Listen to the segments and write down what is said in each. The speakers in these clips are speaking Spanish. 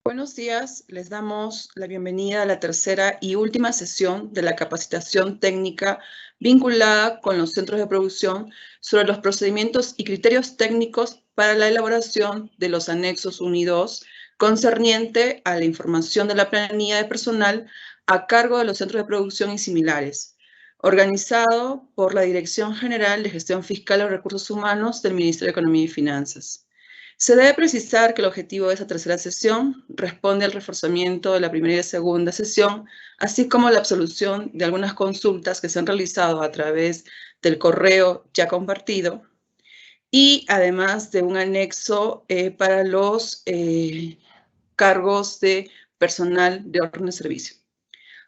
Buenos días, les damos la bienvenida a la tercera y última sesión de la capacitación técnica vinculada con los centros de producción sobre los procedimientos y criterios técnicos para la elaboración de los anexos 1 y 2 concerniente a la información de la planilla de personal a cargo de los centros de producción y similares, organizado por la Dirección General de Gestión Fiscal y Recursos Humanos del Ministerio de Economía y Finanzas. Se debe precisar que el objetivo de esta tercera sesión responde al reforzamiento de la primera y segunda sesión, así como la absolución de algunas consultas que se han realizado a través del correo ya compartido y además de un anexo para los cargos de personal de orden de servicio.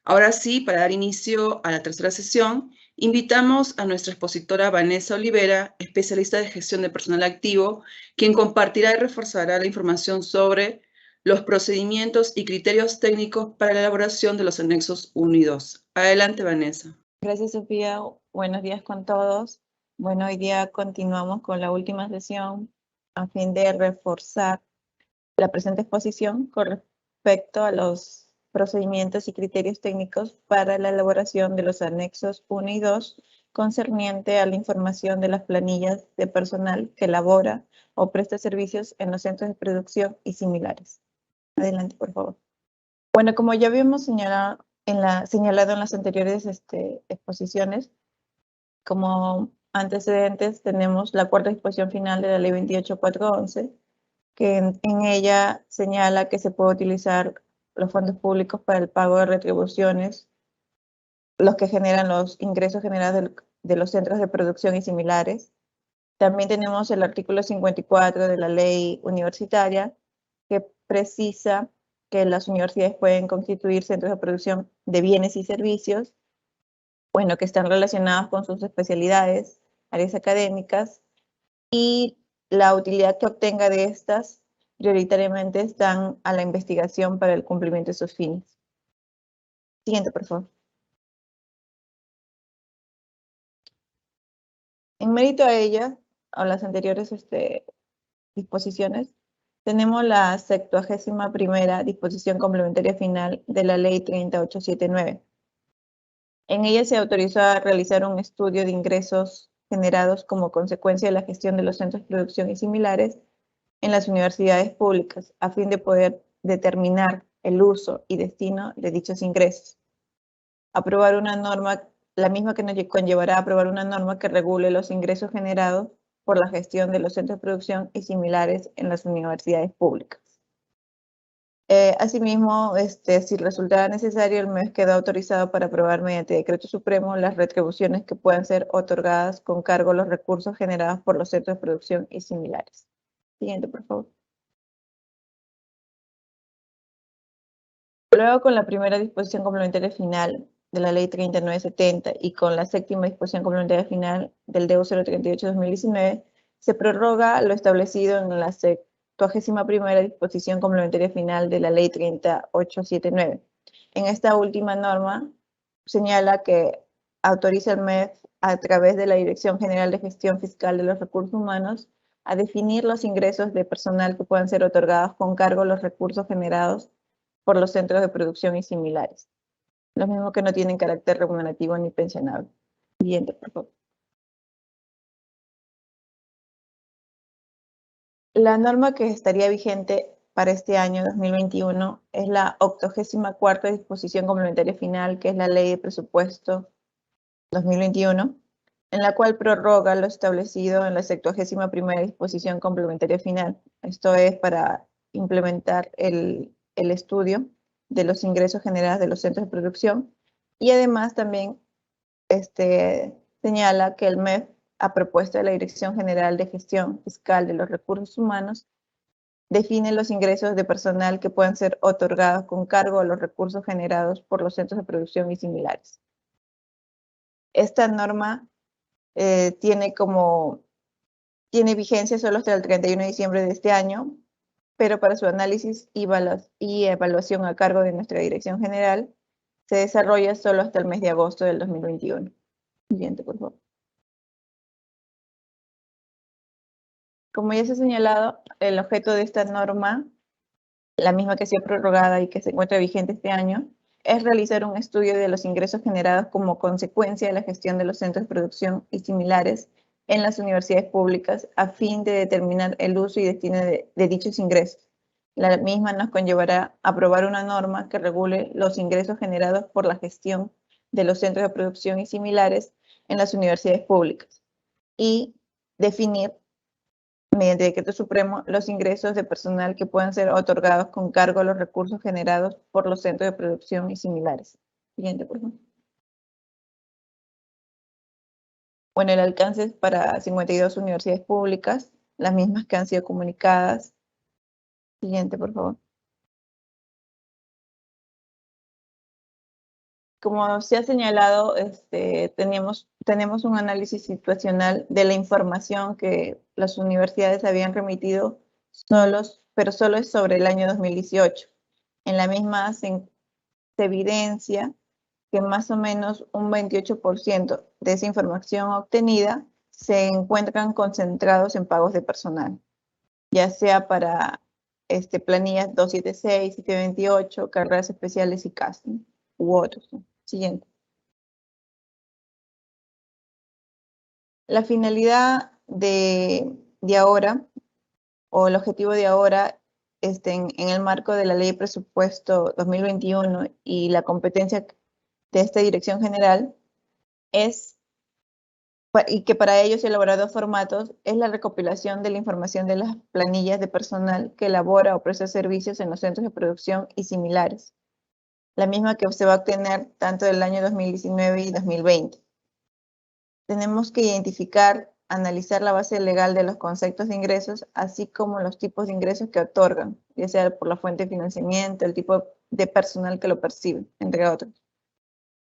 Ahora sí, para dar inicio a la tercera sesión, invitamos a nuestra expositora Vanessa Olivera, especialista de gestión de personal activo, quien compartirá y reforzará la información sobre los procedimientos y criterios técnicos para la elaboración de los anexos 1 y 2. Adelante, Vanessa. Gracias, Sofía. Buenos días con todos. Bueno, hoy día continuamos con la última sesión a fin de reforzar la presente exposición con respecto a los procedimientos y criterios técnicos para la elaboración de los anexos 1 y 2 concerniente a la información de las planillas de personal que elabora o presta servicios en los centros de producción y similares. Adelante, por favor. Bueno, como ya habíamos señalado en las anteriores exposiciones, como antecedentes tenemos la cuarta disposición final de la Ley 28411, que en ella señala que se puede utilizar los fondos públicos para el pago de retribuciones, los que generan los ingresos generados de los centros de producción y similares. También tenemos el artículo 54 de la Ley Universitaria, que precisa que las universidades pueden constituir centros de producción de bienes y servicios, bueno, que están relacionados con sus especialidades, áreas académicas, y la utilidad que obtenga de estas prioritariamente están a la investigación para el cumplimiento de sus fines. Siguiente, por favor. En mérito a ella, a las anteriores disposiciones, tenemos la 71ª disposición complementaria final de la Ley 30879. En ella se autorizó a realizar un estudio de ingresos generados como consecuencia de la gestión de los centros de producción y similares en las universidades públicas, a fin de poder determinar el uso y destino de dichos ingresos. Aprobar una norma, la misma que nos conllevará a aprobar una norma que regule los ingresos generados por la gestión de los centros de producción y similares en las universidades públicas. Asimismo, si resultara necesario, el MEF quedó autorizado para aprobar mediante decreto supremo las retribuciones que puedan ser otorgadas con cargo a los recursos generados por los centros de producción y similares. Siguiente, por favor. Luego, con la primera disposición complementaria final de la Ley 3970 y con la séptima disposición complementaria final del DEU 038-2019, se prorroga lo establecido en la 71ª disposición complementaria final de la Ley 3879. En esta última norma señala que autoriza al MEF a través de la Dirección General de Gestión Fiscal de los Recursos Humanos a definir los ingresos de personal que puedan ser otorgados con cargo a los recursos generados por los centros de producción y similares. Los mismos que no tienen carácter remunerativo ni pensionable. Siguiente, por favor. La norma que estaría vigente para este año 2021 es la 84ª disposición complementaria final, que es la Ley de Presupuesto 2021, en la cual prorroga lo establecido en la 71ª disposición complementaria final. Esto es para implementar el estudio de los ingresos generados de los centros de producción, y además también señala que el MEF, a propuesta de la Dirección General de Gestión Fiscal de los Recursos Humanos, define los ingresos de personal que puedan ser otorgados con cargo a los recursos generados por los centros de producción y similares. Esta norma tiene vigencia solo hasta el 31 de diciembre de este año, pero para su análisis y evaluación a cargo de nuestra Dirección General se desarrolla solo hasta el mes de agosto del 2021. Siguiente, por favor. Como ya se ha señalado, el objeto de esta norma la misma que ha sido prorrogada y que se encuentra vigente este año, es realizar un estudio de los ingresos generados como consecuencia de la gestión de los centros de producción y similares en las universidades públicas a fin de determinar el uso y destino de dichos ingresos. La misma nos conllevará a aprobar una norma que regule los ingresos generados por la gestión de los centros de producción y similares en las universidades públicas y definir mediante decreto supremo los ingresos de personal que puedan ser otorgados con cargo a los recursos generados por los centros de producción y similares. Siguiente, por favor. Bueno, el alcance es para 52 universidades públicas, las mismas que han sido comunicadas. Siguiente, por favor. Como se ha señalado, tenemos un análisis situacional de la información que las universidades habían remitido pero solo es sobre el año 2018. En la misma se evidencia que más o menos un 28% de esa información obtenida se encuentran concentrados en pagos de personal, ya sea para planillas 276, 728, carreras especiales y casting, u otros. Siguiente. La finalidad de ahora, o el objetivo de ahora, en el marco de la Ley de Presupuesto 2021 y la competencia de esta Dirección General, y que para ello se elaboran dos formatos, es la recopilación de la información de las planillas de personal que elabora o presta servicios en los centros de producción y similares, la misma que se va a obtener tanto del año 2019 y 2020. Tenemos que identificar, analizar la base legal de los conceptos de ingresos, así como los tipos de ingresos que otorgan, ya sea por la fuente de financiamiento, el tipo de personal que lo percibe, entre otros.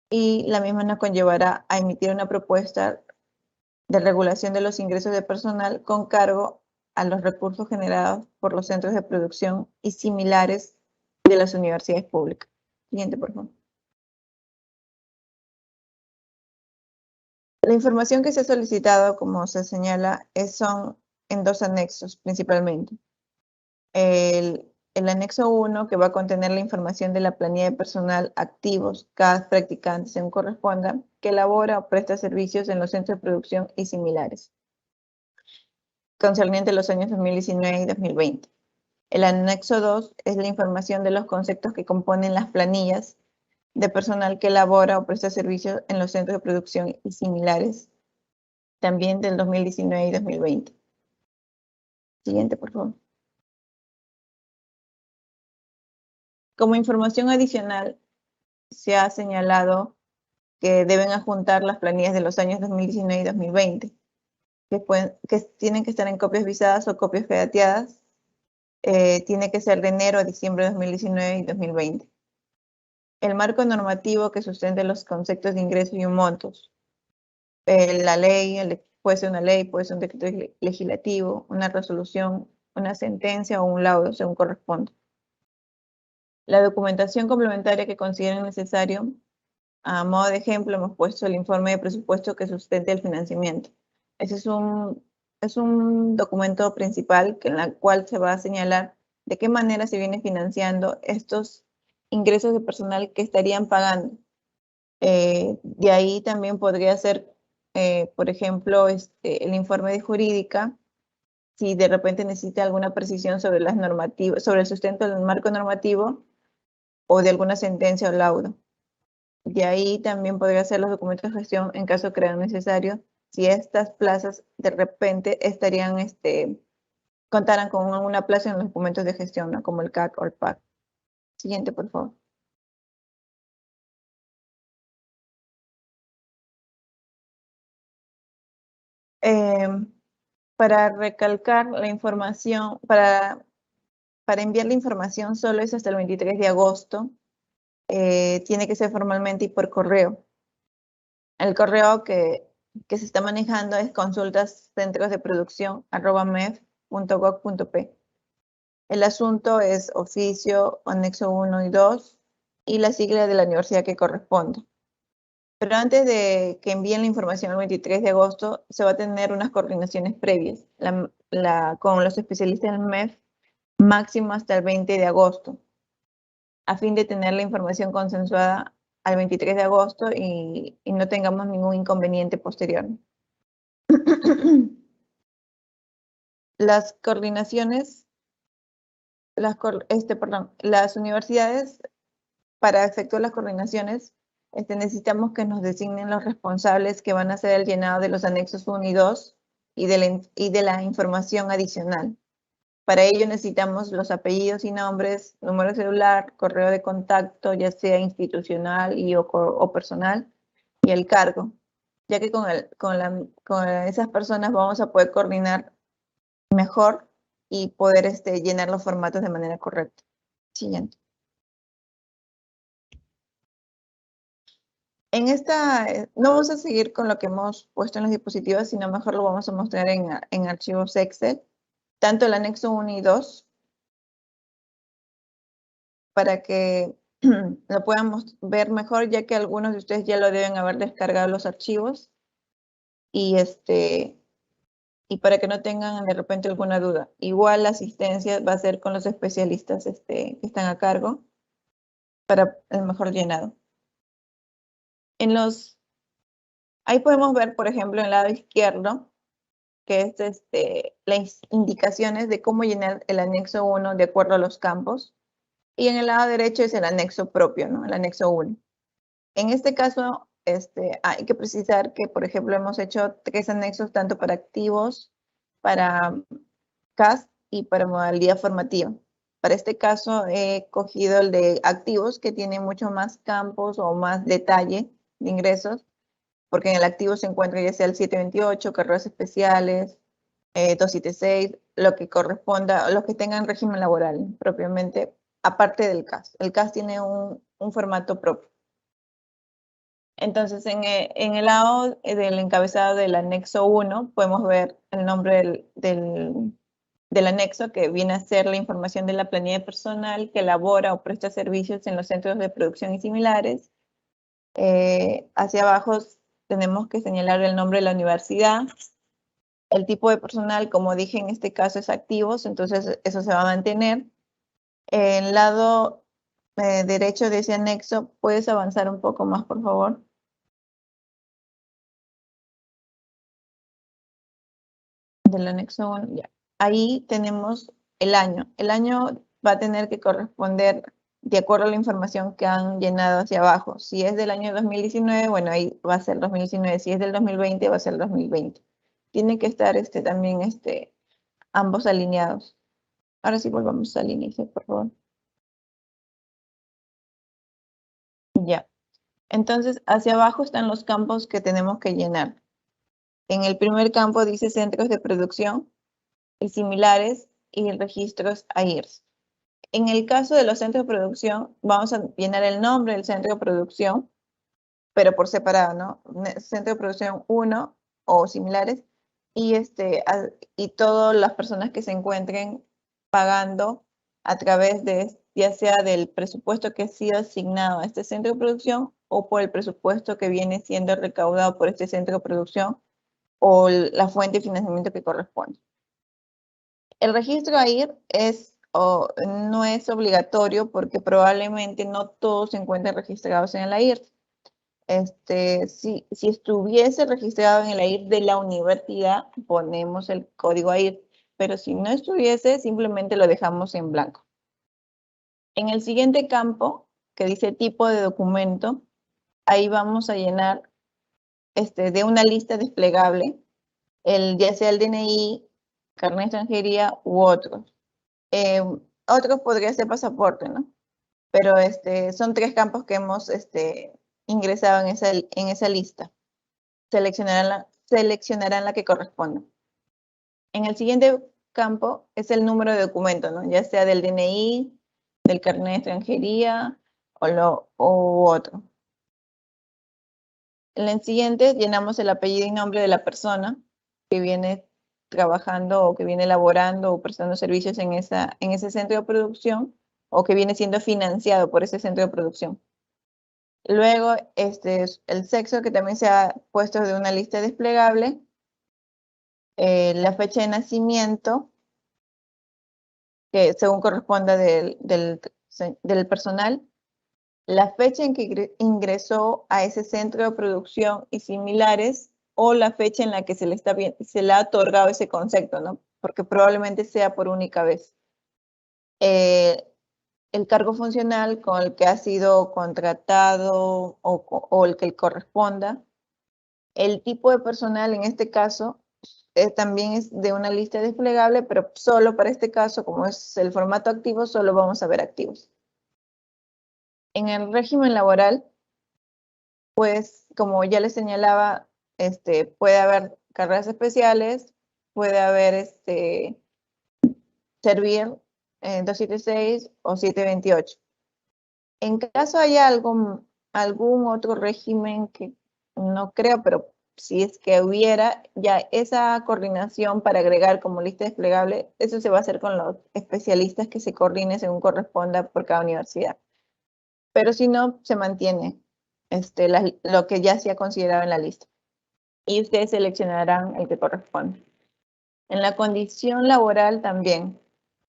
Y la misma nos conllevará a emitir una propuesta de regulación de los ingresos de personal con cargo a los recursos generados por los centros de producción y similares de las universidades públicas. Siguiente, por favor. La información que se ha solicitado, como se señala, son en dos anexos principalmente. El anexo 1, que va a contener la información de la planilla de personal activos, cada practicante según corresponda, que elabora o presta servicios en los centros de producción y similares, concerniente a los años 2019 y 2020. El anexo 2 es la información de los conceptos que componen las planillas de personal que elabora o presta servicios en los centros de producción y similares, también del 2019 y 2020. Siguiente, por favor. Como información adicional, se ha señalado que deben adjuntar las planillas de los años 2019 y 2020, que tienen que estar en copias visadas o copias pirateadas. Tiene que ser de enero a diciembre de 2019 y 2020. El marco normativo que sustente los conceptos de ingresos y montos. La ley, puede ser una ley, puede ser un decreto legislativo, una resolución, una sentencia o un laudo, según corresponda. La documentación complementaria que consideren necesario, a modo de ejemplo, hemos puesto el informe de presupuesto que sustente el financiamiento. Ese es un documento principal en el cual se va a señalar de qué manera se viene financiando estos ingresos de personal que estarían pagando. De ahí también podría ser, por ejemplo, el informe de jurídica, si de repente necesita alguna precisión sobre las normativas, sobre el sustento del marco normativo o de alguna sentencia o laudo. De ahí también podría ser los documentos de gestión en caso crean necesario, si estas plazas de repente contaran con una plaza en los documentos de gestión, ¿no? Como el CAC o el PAC. Siguiente, por favor. Para recalcar la información, para enviar la información solo es hasta el 23 de agosto. Tiene que ser formalmente y por correo. El correo que se está manejando es consultascentrosdeproducción@mef.gov.p. El asunto es oficio, anexo 1 y 2 y la sigla de la universidad que corresponda. Pero antes de que envíen la información el 23 de agosto, se va a tener unas coordinaciones previas con los especialistas del MEF máximo hasta el 20 de agosto, a fin de tener la información consensuada al 23 de agosto y no tengamos ningún inconveniente posterior. Las coordinaciones, las universidades, para efectuar las coordinaciones, necesitamos que nos designen los responsables que van a hacer el llenado de los anexos 1 y 2 y de la información adicional. Para ello necesitamos los apellidos y nombres, número de celular, correo de contacto, ya sea institucional o personal, y el cargo, ya que con esas personas vamos a poder coordinar mejor y poder llenar los formatos de manera correcta. Siguiente. En esta, no vamos a seguir con lo que hemos puesto en las diapositivas, sino mejor lo vamos a mostrar en archivos Excel, tanto el anexo 1 y 2, para que lo podamos ver mejor, ya que algunos de ustedes ya lo deben haber descargado los archivos, y para que no tengan de repente alguna duda. Igual la asistencia va a ser con los especialistas que están a cargo para el mejor llenado. Ahí podemos ver, por ejemplo, en el lado izquierdo, que es las indicaciones de cómo llenar el anexo 1 de acuerdo a los campos. Y en el lado derecho es el anexo propio, ¿no? El anexo 1. En este caso, hay que precisar que, por ejemplo, hemos hecho 3 anexos tanto para activos, para CAS y para modalidad formativa. Para este caso he cogido el de activos, que tiene mucho más campos o más detalle de ingresos, porque en el activo se encuentra ya sea el 728, carreras especiales, 276, lo que corresponda, los que tengan régimen laboral propiamente, aparte del CAS. El CAS tiene un formato propio. Entonces, en el lado del encabezado del anexo 1, podemos ver el nombre del anexo, que viene a ser la información de la planilla personal que elabora o presta servicios en los centros de producción y similares. Hacia abajo tenemos que señalar el nombre de la universidad. El tipo de personal, como dije, en este caso es activos, entonces eso se va a mantener. En el lado derecho de ese anexo, ¿puedes avanzar un poco más, por favor? Del anexo 1, ya. Ahí tenemos el año. El año va a tener que corresponder de acuerdo a la información que han llenado hacia abajo. Si es del año 2019, bueno, ahí va a ser 2019. Si es del 2020, va a ser 2020. Tiene que estar también ambos alineados. Ahora sí volvamos al inicio, por favor. Ya. Entonces, hacia abajo están los campos que tenemos que llenar. En el primer campo dice centros de producción y similares y registros AIRS. En el caso de los centros de producción, vamos a llenar el nombre del centro de producción, pero por separado, ¿no? Centro de producción 1 o similares, y todas las personas que se encuentren pagando a través de, ya sea del presupuesto que ha sido asignado a este centro de producción o por el presupuesto que viene siendo recaudado por este centro de producción o la fuente de financiamiento que corresponde. El registro AIR no es obligatorio porque probablemente no todos se encuentren registrados en el AIR. Si estuviese registrado en el AIR de la universidad, ponemos el código AIR, pero si no estuviese, simplemente lo dejamos en blanco. En el siguiente campo, que dice tipo de documento, ahí vamos a llenar de una lista desplegable, ya sea el DNI, carnet de extranjería u otros. Otros podría ser pasaporte, ¿no? Pero son 3 campos que hemos ingresado en esa lista. Seleccionarán la que corresponda. En el siguiente campo es el número de documento, ¿no? Ya sea del DNI, del carnet de extranjería o otro. En el siguiente llenamos el apellido y nombre de la persona que viene trabajando o que viene elaborando o prestando servicios en ese centro de producción o que viene siendo financiado por ese centro de producción. Luego, el sexo, que también se ha puesto de una lista desplegable, la fecha de nacimiento que según corresponda del personal, la fecha en que ingresó a ese centro de producción y similares, o la fecha en la que se le ha otorgado ese concepto, ¿no? Porque probablemente sea por única vez. El cargo funcional con el que ha sido contratado o el que corresponda. El tipo de personal en este caso también es de una lista desplegable, pero solo para este caso, como es el formato activo, solo vamos a ver activos. En el régimen laboral, pues como ya les señalaba, puede haber carreras especiales, puede haber servir 276 o 728. En caso haya algún otro régimen que no creo, pero si es que hubiera, ya esa coordinación para agregar como lista desplegable, eso se va a hacer con los especialistas que se coordine según corresponda por cada universidad. Pero si no, se mantiene lo que ya se ha considerado en la lista. Y ustedes seleccionarán el que corresponde. En la condición laboral también,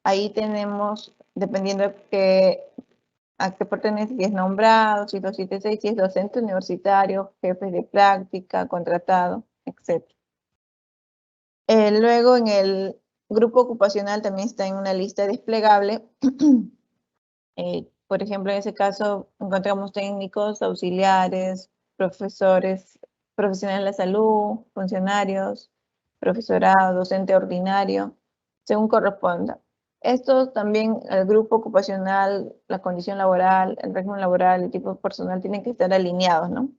ahí tenemos, dependiendo de a qué pertenece, si es nombrado, si es 276, si es docente universitario, jefe de práctica, contratado, etc. Luego en el grupo ocupacional también está en una lista desplegable. Por ejemplo, en ese caso encontramos técnicos, auxiliares, profesores, profesionales de la salud, funcionarios, profesorado, docente ordinario, según corresponda. Estos también, el grupo ocupacional, la condición laboral, el régimen laboral, el tipo de personal, tienen que estar alineados, ¿no?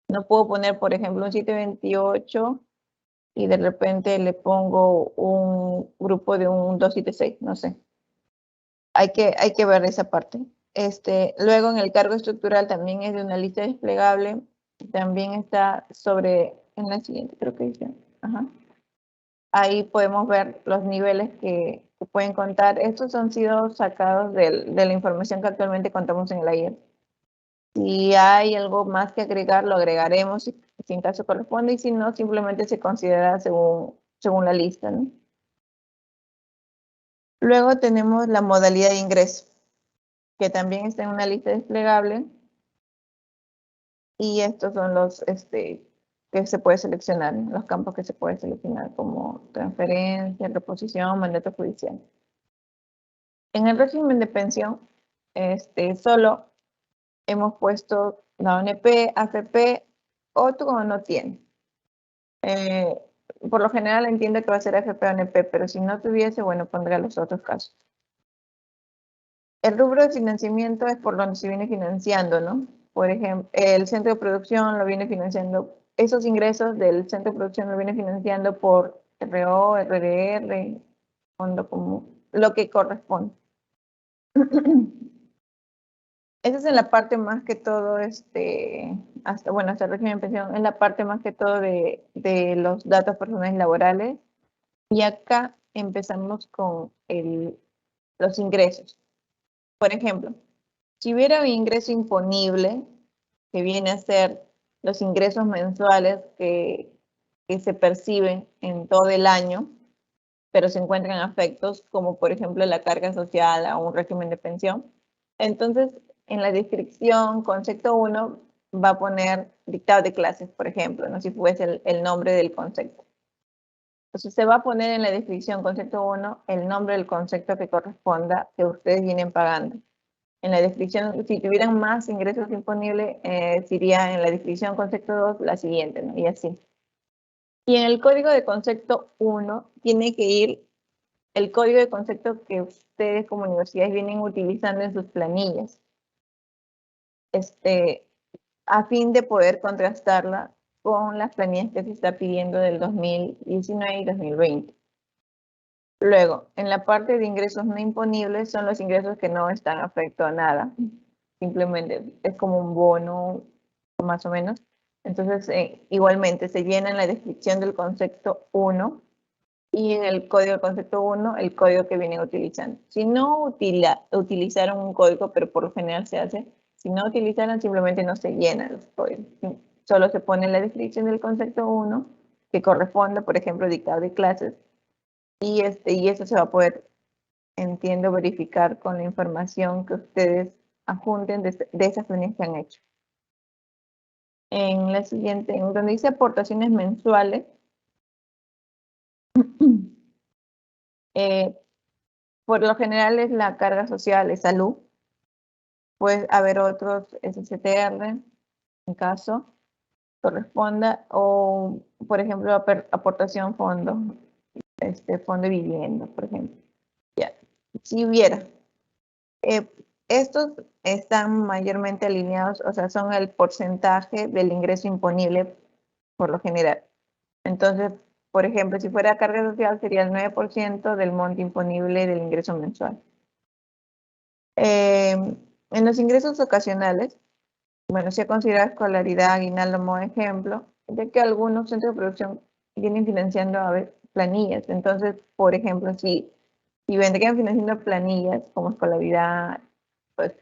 No puedo poner, por ejemplo, un 728 y de repente le pongo un grupo de un 276, no sé. Hay que ver esa parte. Luego en el cargo estructural también es de una lista desplegable. También está en la siguiente, creo que dice. Ajá. Ahí podemos ver los niveles que pueden contar. Estos han sido sacados de la información que actualmente contamos en el AIER. Si hay algo más que agregar, lo agregaremos si en caso corresponde, y si no, simplemente se considera según la lista, ¿no? Luego tenemos la modalidad de ingreso, que también está en una lista desplegable. Y estos son los que se puede seleccionar, los campos que se puede seleccionar como transferencia, reposición, mandato judicial. En el régimen de pensión, solo hemos puesto la ONP, AFP, otro no tiene. Por lo general entiendo que va a ser AFP o ONP, pero si no tuviese, bueno, pondré los otros casos. El rubro de financiamiento es por donde se viene financiando, ¿no? Por ejemplo, el centro de producción lo viene financiando, esos ingresos del centro de producción lo viene financiando por RO, RDR, fondo común, lo que corresponde. Esa es en la parte más que todo, hasta el régimen de pensión, es la parte más que todo de los datos personales laborales. Y acá empezamos con los ingresos. Por ejemplo, si hubiera un ingreso imponible, que viene a ser los ingresos mensuales que se perciben en todo el año, pero se encuentran afectos, como por ejemplo la carga social a un régimen de pensión, entonces en la descripción, concepto 1, va a poner dictado de clases, por ejemplo, ¿no? Si fuese el nombre del concepto. Entonces se va a poner en la descripción, concepto 1, el nombre del concepto que corresponda que ustedes vienen pagando. En la descripción, si tuvieran más ingresos disponibles, sería en la descripción concepto 2 la siguiente, ¿no? Y así. Y en el código de concepto 1 tiene que ir el código de concepto que ustedes como universidades vienen utilizando en sus planillas, a fin de poder contrastarla con las planillas que se está pidiendo del 2019 y 2020. Luego, en la parte de ingresos no imponibles son los ingresos que no están afectos a nada. Simplemente es como un bono, más o menos. Entonces, igualmente se llena en la descripción del concepto 1 y en el código del concepto 1 el código que vienen utilizando. Si no utilizaron un código, pero por lo general se hace, si no utilizaron, simplemente no se llenan los códigos. Solo se pone en la descripción del concepto 1 que corresponde, por ejemplo, dictado de clases, y eso se va a poder entiendo, verificar con la información que ustedes adjunten de esas planillas que han hecho. En la siguiente, en donde dice aportaciones mensuales, por lo general es la carga social, es salud. Puede haber otros SCTR, en caso corresponda, o por ejemplo aportación fondo, fondo de vivienda, por ejemplo. Ya, si hubiera. Estos están mayormente alineados, o sea, son el porcentaje del ingreso imponible por lo general. Entonces, por ejemplo, si fuera carga social sería el 9% del monto imponible del ingreso mensual. En los ingresos ocasionales, bueno, se considera escolaridad, aguinaldo como ejemplo, ya que algunos centros de producción vienen financiando a veces planillas. Entonces, por ejemplo, si vendrían financiando planillas como escolaridad, pues,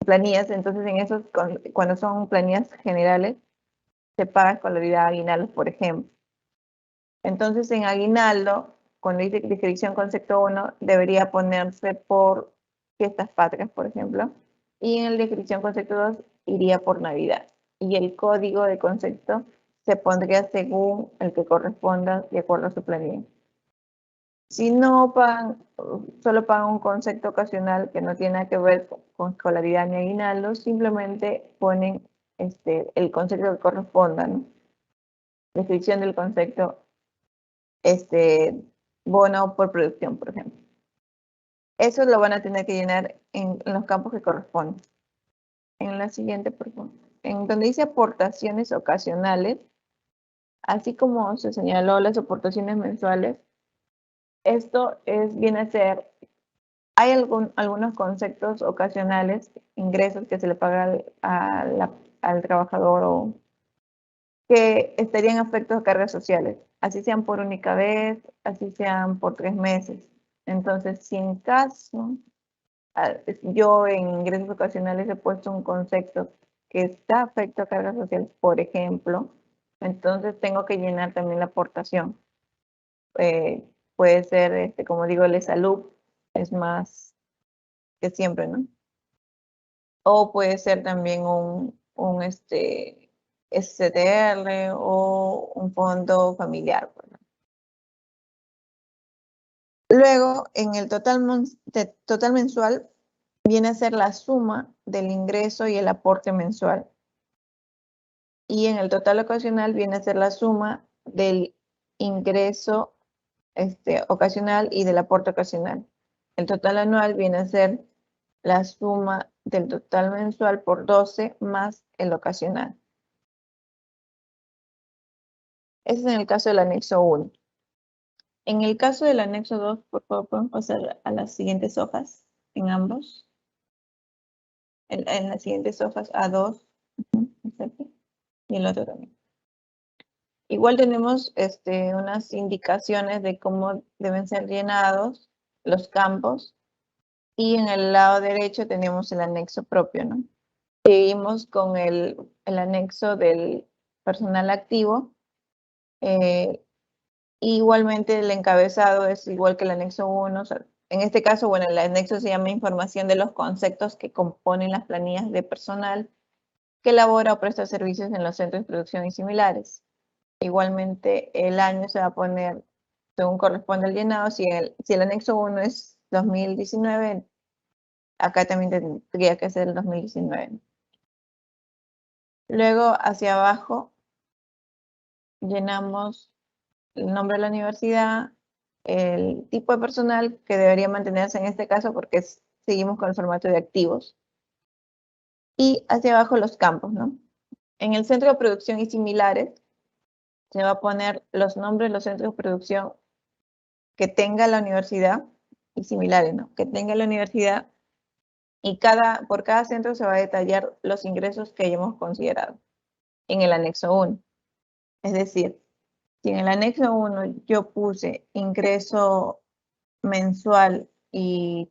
planillas, entonces en esos, cuando son planillas generales, se paga escolaridad, aguinaldo, por ejemplo. Entonces, en aguinaldo, cuando dice descripción concepto 1, debería ponerse por fiestas patrias, por ejemplo, y en el descripción concepto 2 iría por Navidad. Y el código de concepto se pondría según el que corresponda de acuerdo a su planilla. Si no pagan, solo pagan un concepto ocasional que no tiene nada que ver con escolaridad ni aguinaldo, simplemente ponen el concepto que corresponda, ¿no? Descripción del concepto, bono por producción, por ejemplo. Eso lo van a tener que llenar en los campos que corresponden. En la siguiente, por favor. En donde dice aportaciones ocasionales, así como se señaló las aportaciones mensuales, esto viene a ser, hay algunos conceptos ocasionales, ingresos que se le paga al trabajador o que estarían afectos a cargas sociales, así sean por única vez, así sean por 3 meses. Entonces, si en caso, yo en ingresos ocasionales he puesto un concepto que está afecto a cargas sociales, por ejemplo, entonces tengo que llenar también la aportación. Puede ser, como digo, el de salud, es más que siempre, ¿no? O puede ser también un STR o un fondo familiar. Luego, en el total mensual, viene a ser la suma del ingreso y el aporte mensual. Y en el total ocasional viene a ser la suma del ingreso ocasional y del aporte ocasional. El total anual viene a ser la suma del total mensual por 12 más el ocasional. Ese es en el caso del anexo 1. En el caso del anexo 2, por favor, podemos pasar a las siguientes hojas, en ambos. En las siguientes hojas, A2, y el otro también. Igual tenemos unas indicaciones de cómo deben ser llenados los campos. Y en el lado derecho tenemos el anexo propio, ¿no? Seguimos con el anexo del personal activo. Igualmente el encabezado es igual que el anexo 1. O sea, en este caso, bueno, el anexo se llama información de los conceptos que componen las planillas de personal que elabora o presta servicios en los centros de producción y similares. Igualmente el año se va a poner según corresponde al llenado. Si el anexo 1 es 2019, acá también tendría que ser el 2019. Luego, hacia abajo, llenamos el nombre de la universidad, el tipo de personal que debería mantenerse en este caso porque seguimos con el formato de activos. Y hacia abajo los campos, ¿no? En el centro de producción y similares, se va a poner los nombres de los centros de producción que tenga la universidad y similares, ¿no? Que tenga la universidad. Y por cada centro se va a detallar los ingresos que hayamos considerado en el anexo 1. Es decir, si en el anexo 1 yo puse ingreso mensual y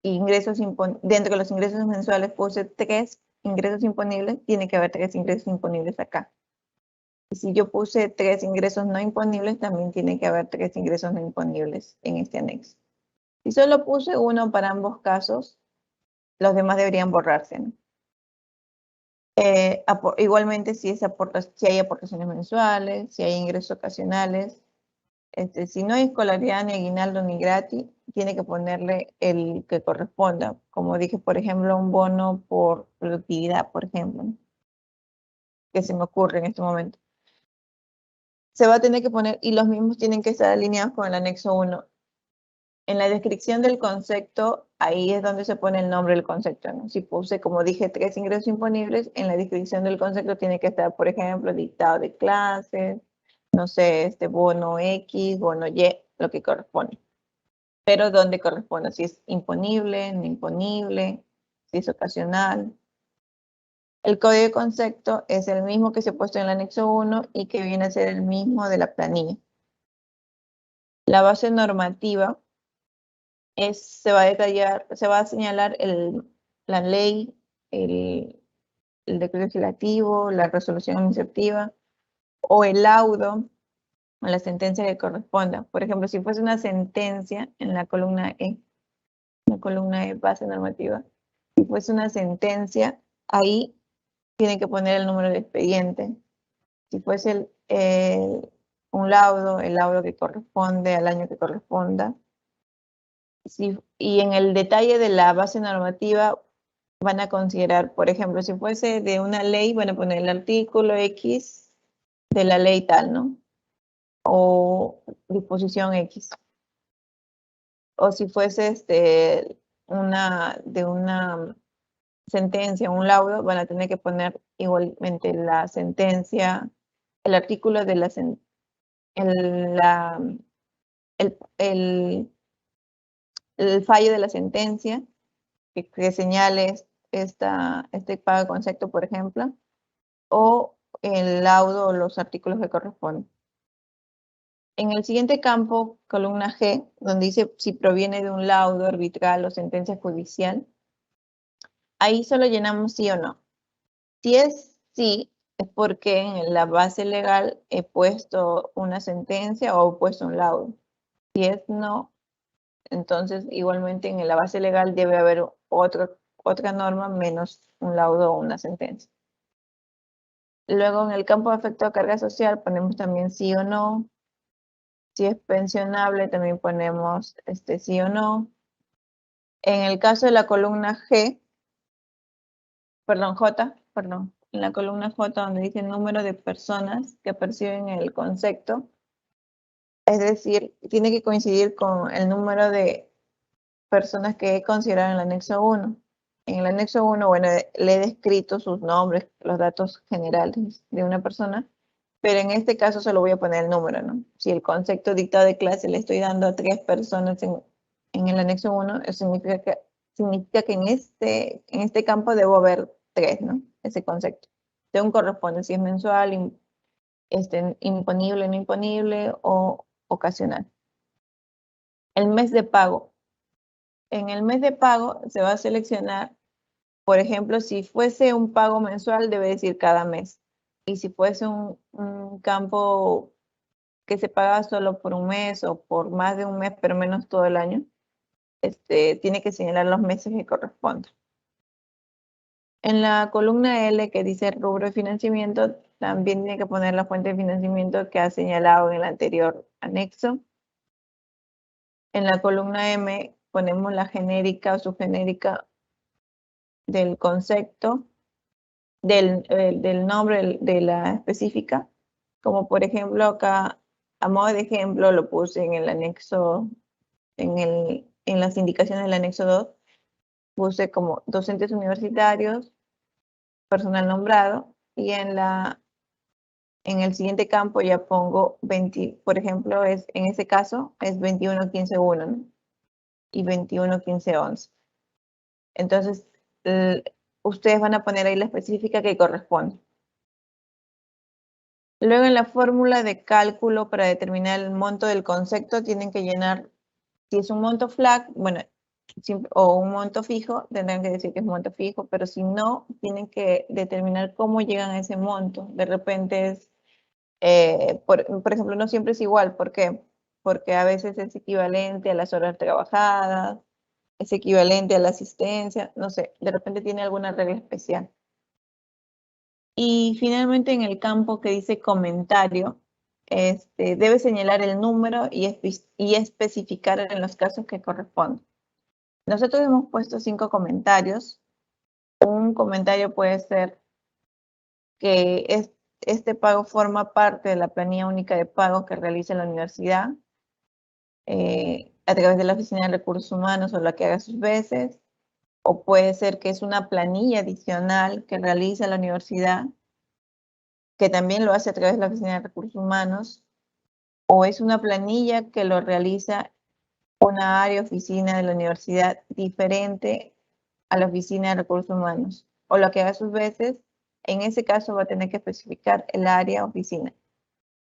ingresos dentro de los ingresos mensuales puse 3 ingresos imponibles, tiene que haber 3 ingresos imponibles acá. Y si yo puse 3 ingresos no imponibles, también tiene que haber 3 ingresos no imponibles en este anexo. Si solo puse 1 para ambos casos, los demás deberían borrarse, ¿no? Igualmente, si hay aportaciones mensuales, si hay ingresos ocasionales, si no hay escolaridad, ni aguinaldo, ni gratis, tiene que ponerle el que corresponda. Como dije, por ejemplo, un bono por productividad, por ejemplo, ¿no? Que se me ocurre en este momento. Se va a tener que poner, y los mismos tienen que estar alineados con el anexo 1. En la descripción del concepto, ahí es donde se pone el nombre del concepto, ¿no? Si puse, como dije, 3 ingresos imponibles, en la descripción del concepto tiene que estar, por ejemplo, dictado de clases, no sé, bono X, bono Y, lo que corresponde. Pero dónde corresponde, si es imponible, no imponible, si es ocasional. El código de concepto es el mismo que se ha puesto en el anexo 1 y que viene a ser el mismo de la planilla. La base normativa se va a detallar, se va a señalar la ley, el decreto legislativo, la resolución administrativa o el laudo o la sentencia que corresponda. Por ejemplo, si fuese una sentencia en la columna E, base normativa, si fuese una sentencia, ahí tiene que poner el número de expediente. Si fuese un laudo, el laudo que corresponde al año que corresponda. Y en el detalle de la base normativa van a considerar, por ejemplo, si fuese de una ley, van a poner el artículo X de la ley tal, ¿no? O disposición X. O si fuese de una sentencia, un laudo, van a tener que poner igualmente la sentencia, el artículo de el fallo de la sentencia que señale este pago de concepto, por ejemplo, o el laudo o los artículos que corresponden. En el siguiente campo, columna G, donde dice si proviene de un laudo arbitral o sentencia judicial, ahí solo llenamos sí o no. Si es sí, es porque en la base legal he puesto una sentencia o he puesto un laudo. Si es no, entonces igualmente en la base legal debe haber otra norma menos un laudo o una sentencia. Luego en el campo de efecto de carga social ponemos también sí o no. Si es pensionable también ponemos sí o no. En el caso de la columna J, en la columna J donde dice el número de personas que perciben el concepto, es decir, tiene que coincidir con el número de personas que he considerado en el anexo 1. En el anexo 1, bueno, le he descrito sus nombres, los datos generales de una persona, pero en este caso solo voy a poner el número, ¿no? Si el concepto dictado de clase le estoy dando a 3 personas en el anexo 1, eso significa que en este campo debo ver 3, ¿no? Ese concepto. Según corresponde, si es mensual, imponible, no imponible o ocasional. El mes de pago. En el mes de pago se va a seleccionar, por ejemplo, si fuese un pago mensual, debe decir cada mes. Y si fuese un campo que se paga solo por un mes o por más de un mes, pero menos todo el año, tiene que señalar los meses que corresponden. En la columna L que dice rubro de financiamiento, también tiene que poner la fuente de financiamiento que ha señalado en el anterior anexo. En la columna M ponemos la genérica o subgenérica del concepto, del nombre de la específica, como por ejemplo acá, a modo de ejemplo, lo puse en el anexo, en las indicaciones del anexo 2, puse como docentes universitarios, personal nombrado, y en el siguiente campo ya pongo 20, por ejemplo, en ese caso es 21.15.1, ¿no? Y 21.15.11. Entonces, ustedes van a poner ahí la específica que corresponde. Luego en la fórmula de cálculo para determinar el monto del concepto tienen que llenar, si es un monto flat, bueno, o un monto fijo, tendrán que decir que es monto fijo, pero si no, tienen que determinar cómo llegan a ese monto. De repente es, por ejemplo, no siempre es igual. ¿Por qué? porque a veces es equivalente a las horas trabajadas, es equivalente a la asistencia, no sé, de repente tiene alguna regla especial. Y finalmente en el campo que dice comentario, debe señalar el número y especificar en los casos que corresponden. Nosotros hemos puesto 5 comentarios. Un comentario puede ser que este pago forma parte de la planilla única de pago que realiza la universidad a través de la Oficina de Recursos Humanos o la que haga sus veces, o puede ser que es una planilla adicional que realiza la universidad, que también lo hace a través de la Oficina de Recursos Humanos, o es una planilla que lo realiza una área oficina de la universidad diferente a la Oficina de Recursos Humanos, o lo que haga sus veces, en ese caso va a tener que especificar el área oficina.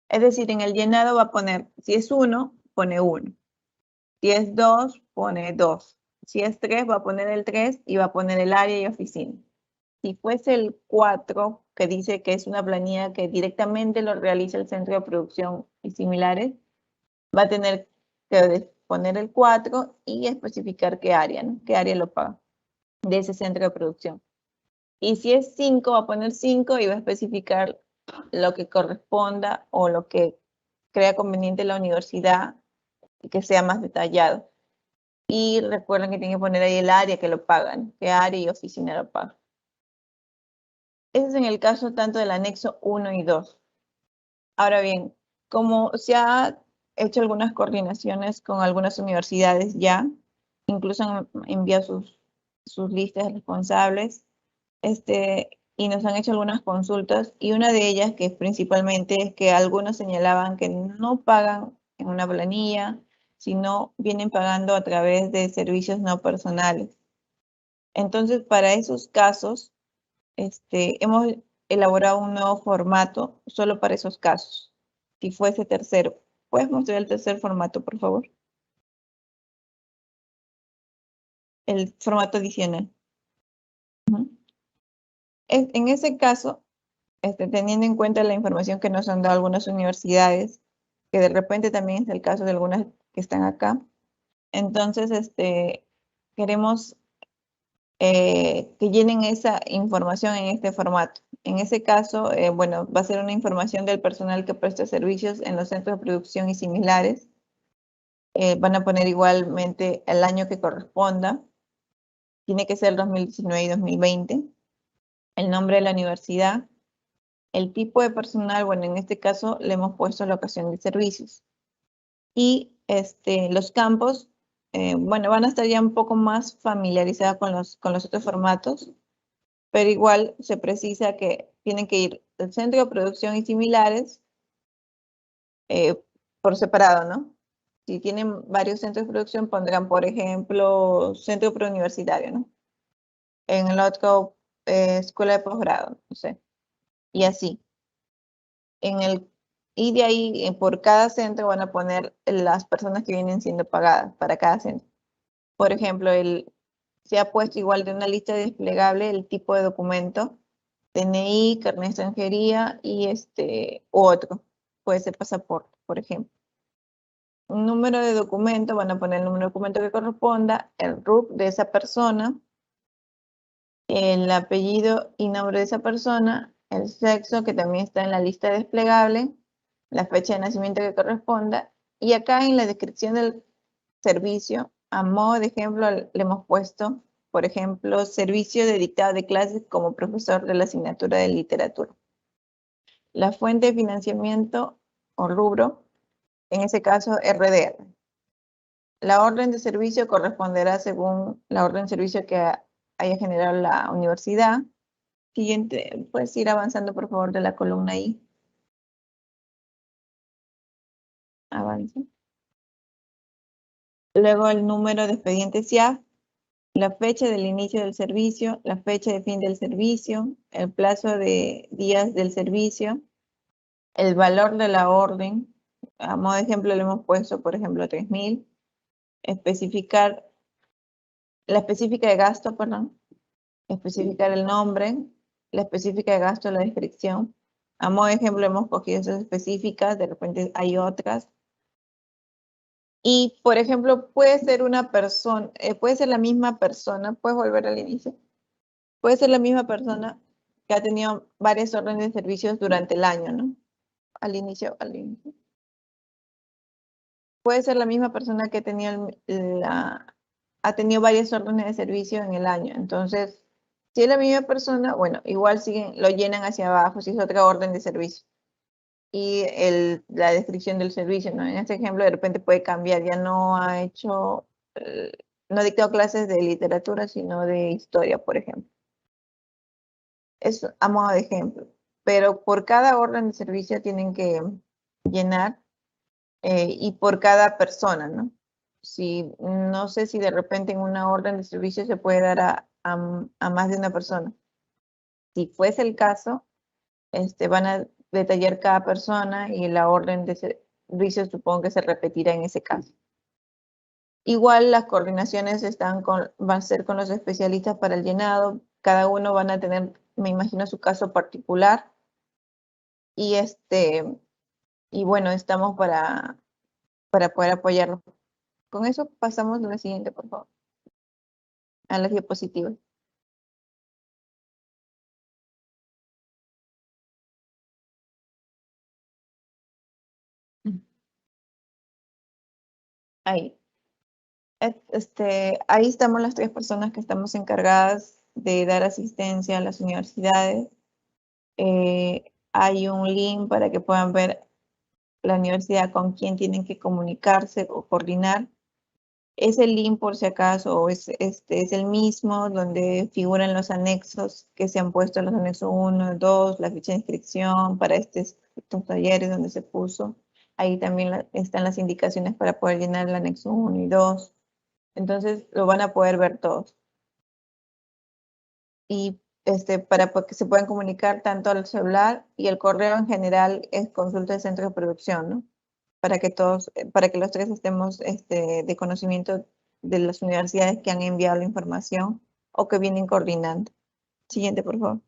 Es decir, en el llenado va a poner, si es 1, pone 1. Si es 2, pone 2. Si es 3, va a poner el 3 y va a poner el área y oficina. Si fuese el 4, que dice que es una planilla que directamente lo realiza el centro de producción y similares, va a tener que poner el 4 y especificar qué área, ¿no? Qué área lo paga de ese centro de producción. Y si es 5, va a poner 5 y va a especificar lo que corresponda o lo que crea conveniente la universidad y que sea más detallado. Y recuerden que tienen que poner ahí el área que lo pagan, qué área y oficina lo pagan. Ese es en el caso tanto del anexo 1 y 2. Ahora bien, como se ha hecho algunas coordinaciones con algunas universidades ya, incluso han enviado sus listas de responsables, y nos han hecho algunas consultas, y una de ellas, que principalmente es que algunos señalaban que no pagan en una planilla, sino vienen pagando a través de servicios no personales. Entonces, para esos casos, hemos elaborado un nuevo formato solo para esos casos. Si fuese tercero, ¿puedes mostrar el tercer formato, por favor? El formato adicional. En ese caso, teniendo en cuenta la información que nos han dado algunas universidades, que de repente también es el caso de algunas que están acá, entonces queremos que llenen esa información en este formato. En ese caso, bueno, va a ser una información del personal que presta servicios en los centros de producción y similares. Van a poner igualmente el año que corresponda. Tiene que ser 2019 y 2020. El nombre de la universidad. El tipo de personal, bueno, en este caso le hemos puesto la ocasión de servicios. Y los campos, bueno, van a estar ya un poco más familiarizados con los otros formatos, pero igual se precisa que tienen que ir el centro de producción y similares por separado, ¿no? Si tienen varios centros de producción, pondrán, por ejemplo, centro preuniversitario, ¿no? En el otro, escuela de posgrado, no sé, y así. Y de ahí, por cada centro van a poner las personas que vienen siendo pagadas para cada centro. Por ejemplo, se ha puesto igual de una lista desplegable el tipo de documento, DNI, carnet de extranjería y otro, puede ser pasaporte, por ejemplo. Un número de documento, van a poner el número de documento que corresponda, el RUC de esa persona, el apellido y nombre de esa persona, el sexo, que también está en la lista desplegable, la fecha de nacimiento que corresponda, y acá en la descripción del servicio, a modo de ejemplo, le hemos puesto, por ejemplo, servicio de dictado de clases como profesor de la asignatura de literatura. La fuente de financiamiento o rubro, en ese caso RDR. La orden de servicio corresponderá según la orden de servicio que haya generado la universidad. Siguiente, puedes ir avanzando por favor de la columna I. Avanza. Luego el número de expediente SIAF, la fecha del inicio del servicio, la fecha de fin del servicio, el plazo de días del servicio, el valor de la orden. A modo de ejemplo le hemos puesto, por ejemplo, 3.000. Especificar la específica de gasto, perdón. Especificar el nombre, la específica de gasto, la descripción. A modo de ejemplo hemos cogido esas específicas, de repente hay otras. Y, por ejemplo, puede ser una persona, puede ser la misma persona, puedes volver al inicio, puede ser la misma persona que ha tenido varias órdenes de servicios durante el año, ¿no? Al inicio. Puede ser la misma persona que ha tenido varias órdenes de servicio en el año. Entonces, si es la misma persona, bueno, igual siguen, lo llenan hacia abajo si es otra orden de servicio. Y la descripción del servicio, ¿no? En este ejemplo, de repente puede cambiar, ya no ha hecho, no ha dictado clases de literatura, sino de historia, por ejemplo. Es a modo de ejemplo. Pero por cada orden de servicio tienen que llenar y por cada persona, ¿no? Si, no sé si de repente en una orden de servicio se puede dar a más de una persona. Si fuese el caso, van a detallar cada persona y la orden de servicio supongo que se repetirá en ese caso. Igual las coordinaciones van a ser con los especialistas para el llenado. Cada uno van a tener, me imagino, su caso particular. Y y bueno, estamos para poder apoyarlos. Con eso pasamos a la siguiente, por favor. A las diapositivas. Ahí. Ahí estamos las 3 personas que estamos encargadas de dar asistencia a las universidades. Hay un link para que puedan ver la universidad con quién tienen que comunicarse o coordinar. Ese link, por si acaso, es el mismo donde figuran los anexos que se han puesto, los anexos 1, 2, la ficha de inscripción para estos talleres donde se puso. Ahí también están las indicaciones para poder llenar el anexo 1 y 2. Entonces lo van a poder ver todos. Y para que se puedan comunicar tanto al celular y el correo en general es consulta del centro de producción, ¿no? Para que los 3 estemos de conocimiento de las universidades que han enviado la información o que vienen coordinando. Siguiente, por favor.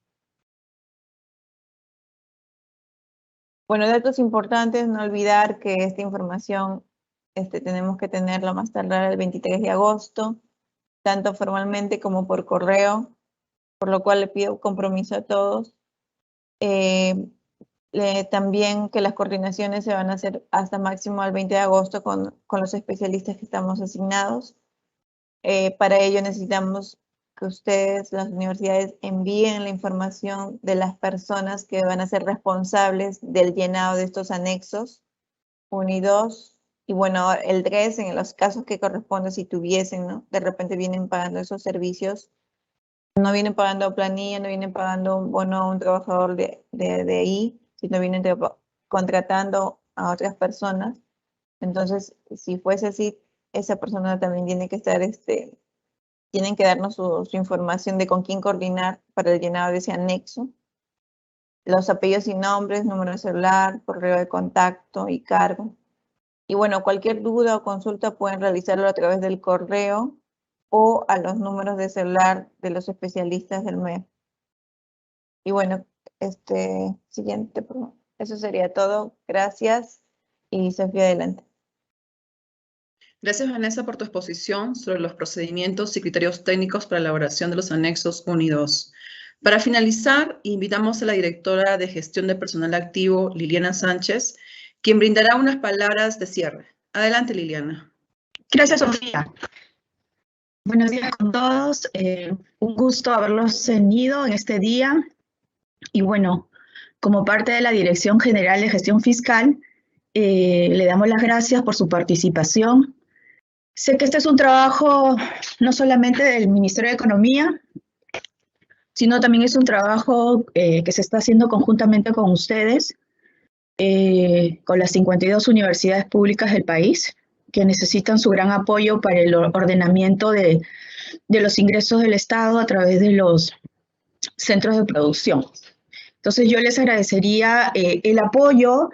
Bueno, datos importantes, no olvidar que esta información tenemos que tenerla más tardar el 23 de agosto, tanto formalmente como por correo, por lo cual le pido compromiso a todos. También que las coordinaciones se van a hacer hasta máximo el 20 de agosto con los especialistas que estamos asignados. Para ello necesitamos que ustedes, las universidades, envíen la información de las personas que van a ser responsables del llenado de estos anexos 1 y 2. Y bueno, el 3, en los casos que corresponde, si tuviesen, ¿no? De repente vienen pagando esos servicios, no vienen pagando planilla, no vienen pagando un bono a un trabajador de ahí, sino vienen contratando a otras personas. Entonces, si fuese así, esa persona también tiene que estar, tienen que darnos su información de con quién coordinar para el llenado de ese anexo. Los apellidos y nombres, número de celular, correo de contacto y cargo. Y bueno, cualquier duda o consulta pueden realizarlo a través del correo o a los números de celular de los especialistas del MEF. Y bueno, siguiente, por favor. Eso sería todo. Gracias. Y Sofía, adelante. Gracias, Vanessa, por tu exposición sobre los procedimientos y criterios técnicos para la elaboración de los anexos 1 y 2. Para finalizar, invitamos a la directora de Gestión de Personal Activo, Liliana Sánchez, quien brindará unas palabras de cierre. Adelante, Liliana. Gracias, Sofía. Buenos días con todos. Un gusto haberlos tenido en este día. Y bueno, como parte de la Dirección General de Gestión Fiscal, le damos las gracias por su participación. Sé que este es un trabajo no solamente del Ministerio de Economía, sino también es un trabajo que se está haciendo conjuntamente con ustedes, con las 52 universidades públicas del país, que necesitan su gran apoyo para el ordenamiento de los ingresos del Estado a través de los centros de producción. Entonces yo les agradecería el apoyo,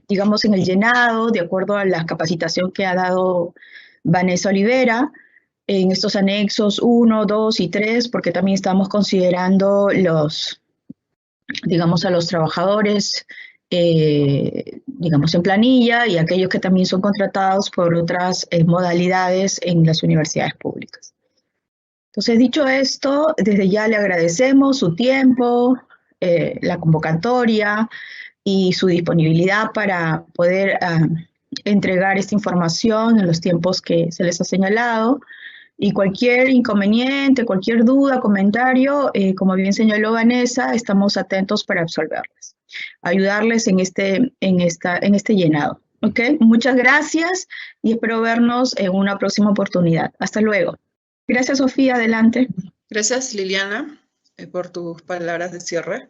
digamos, en el llenado, de acuerdo a la capacitación que ha dado Vanessa Olivera, en estos anexos 1, 2 y 3, porque también estamos considerando digamos, a los trabajadores digamos, en planilla y aquellos que también son contratados por otras modalidades en las universidades públicas. Entonces, dicho esto, desde ya le agradecemos su tiempo, la convocatoria y su disponibilidad para poder entregar esta información en los tiempos que se les ha señalado. Y cualquier inconveniente, cualquier duda, comentario, como bien señaló Vanessa, estamos atentos para absolverles, ayudarles en este llenado. ¿Ok? Muchas gracias y espero vernos en una próxima oportunidad. Hasta luego. Gracias, Sofía. Adelante. Gracias, Liliana, por tus palabras de cierre.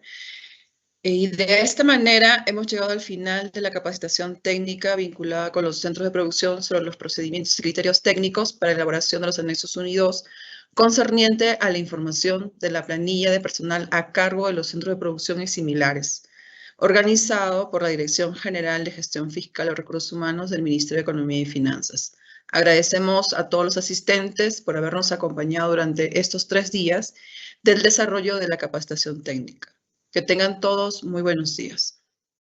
Y de esta manera hemos llegado al final de la capacitación técnica vinculada con los centros de producción sobre los procedimientos y criterios técnicos para la elaboración de los anexos 1 y 2 concerniente a la información de la planilla de personal a cargo de los centros de producción y similares, organizado por la Dirección General de Gestión Fiscal y Recursos Humanos del Ministerio de Economía y Finanzas. Agradecemos a todos los asistentes por habernos acompañado durante estos 3 días del desarrollo de la capacitación técnica. Que tengan todos muy buenos días.